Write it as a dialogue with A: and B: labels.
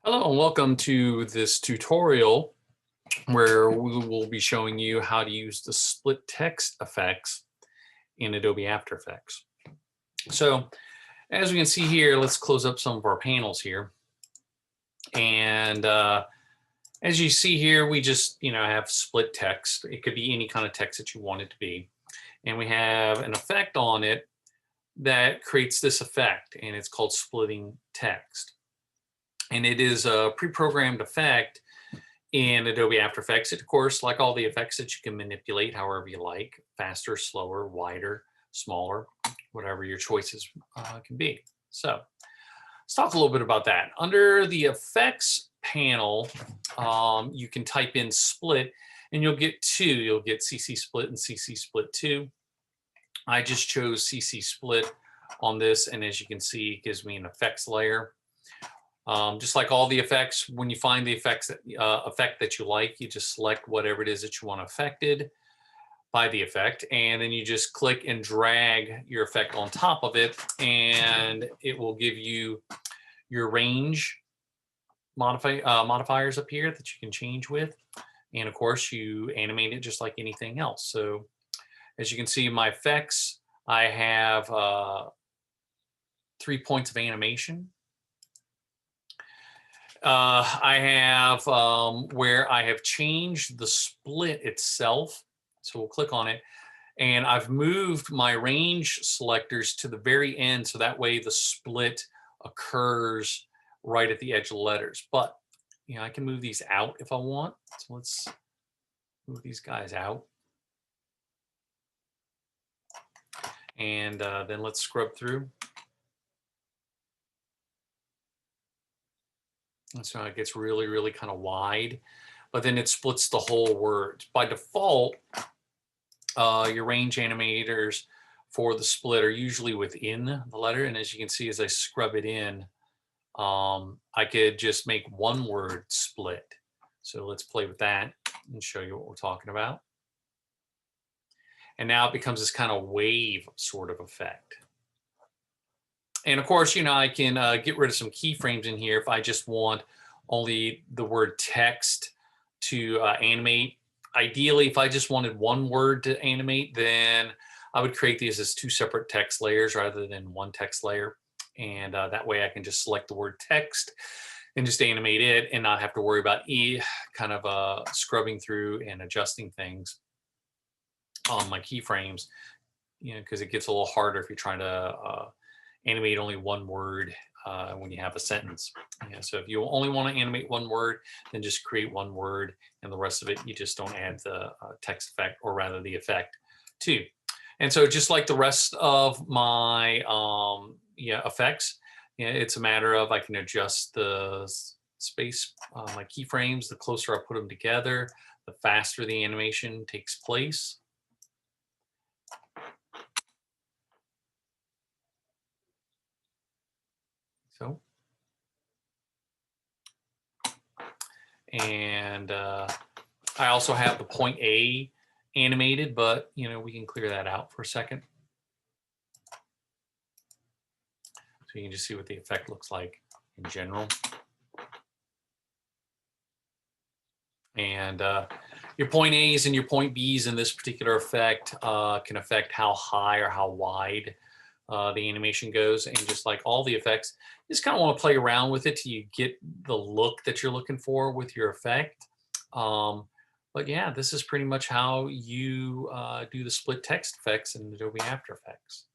A: Hello and welcome to this tutorial where we will be showing you how to use the split text effects in Adobe After Effects. So as we can see here, let's close up some of our panels here. And as you see here, we just have split text. It could be any kind of text that you want it to be. And we have an effect on it that creates this effect, and it's called splitting text. And it is a pre-programmed effect in Adobe After Effects. It, of course, like all the effects that you can manipulate however you like, faster, slower, wider, smaller, whatever your choices can be. So let's talk a little bit about that. Under the effects panel, you can type in split and you'll get two. You'll get CC split and CC split 2. I just chose CC split on this, and as you can see, it gives me an effects layer. Just like all the effects, when you find the effect that you like, you just select whatever it is that you want affected by the effect, and then you just click and drag your effect on top of it, and it will give you your range modifiers up here that you can change with. And of course, you animate it just like anything else. So as you can see in my effects, I have 3 points of animation. I have where I have changed the split itself. So we'll click on it. And I've moved my range selectors to the very end, so that way the split occurs right at the edge of the letters. But I can move these out if I want. So let's move these guys out. And then let's scrub through. And so it gets really, really kind of wide, but then it splits the whole word. By default, your range animators for the split are usually within the letter. And as you can see, as I scrub it in, I could just make one word split. So let's play with that and show you what we're talking about. And now it becomes this kind of wave sort of effect. And of course, I can get rid of some keyframes in here if I just want only the word text to animate. Ideally, if I just wanted one word to animate, then I would create these as 2 separate text layers rather than one text layer. And that way I can just select the word text and just animate it and not have to worry about kind of scrubbing through and adjusting things on my keyframes, because it gets a little harder if you're trying to animate only one word when you have a sentence. So if you only want to animate one word, then just create one word, and the rest of it you just don't add the text effect, or rather the effect to. And so just like the rest of my effects, it's a matter of I can adjust the space, my keyframes. The closer I put them together, the faster the animation takes place. So, and I also have the point A animated, but we can clear that out for a second. So you can just see what the effect looks like in general. And your point A's and your point B's in this particular effect can affect how high or how wide the animation goes. And just like all the effects, you just kind of want to play around with it till you get the look that you're looking for with your effect. But yeah, this is pretty much how you do the split text effects in Adobe After Effects.